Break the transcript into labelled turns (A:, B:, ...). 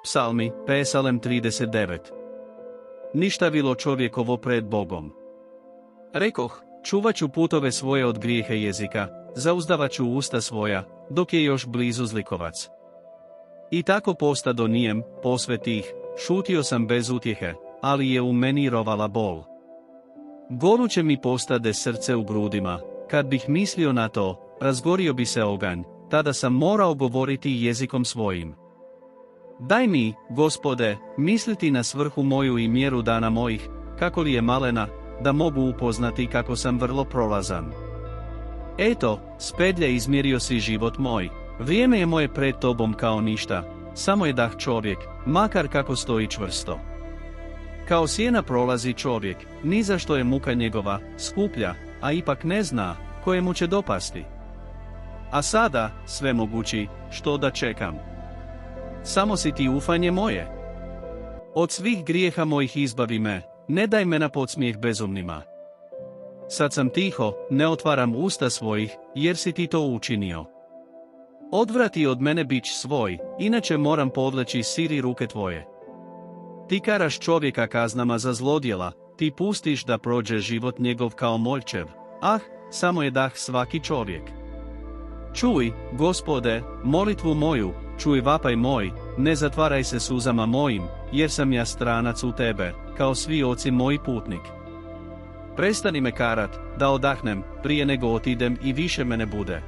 A: Psalmi, Psalm 39. Ništavilo čovjekovo pred Bogom. Rekoh, čuvat ću putove svoje od grijeha jezika, zauzdavat ću usta svoja, dok je još blizu zlikovac. I tako postado nijem, posve tih, šutio sam bez utjehe, ali je u meni rovala bol. Goruće mi postade srce u grudima, kad bih mislio na to, razgorio bi se oganj, tada sam morao govoriti jezikom svojim. Daj mi, Gospode, misliti na svrhu moju i mjeru dana mojih, kako li je malena, da mogu upoznati kako sam vrlo prolazan. Eto, spedlja izmjerio si život moj, vrijeme je moje pred tobom kao ništa, samo je dah čovjek, makar kako stoji čvrsto. Kao sjena prolazi čovjek, ni za što je muka njegova, skuplja, a ipak ne zna, kojemu će dopasti. A sada, svemogući, što da čekam? Samo si ti ufanje moje. Od svih grijeha mojih izbavi me, ne daj me na podsmijeh bezumnima. Sad sam tiho, ne otvaram usta svojih, jer si ti to učinio. Odvrati od mene bič svoj, inače moram podleći siri ruke tvoje. Ti karaš čovjeka kaznama za zlodjela, ti pustiš da prođe život njegov kao moljčev, samo je dah svaki čovjek. Čuj, Gospode, molitvu moju, čuj vapaj moj, ne zatvaraj se suzama mojim, jer sam ja stranac u tebe, kao svi oci moji putnik. Prestani me karat, da odahnem, prije nego otidem i više me ne bude.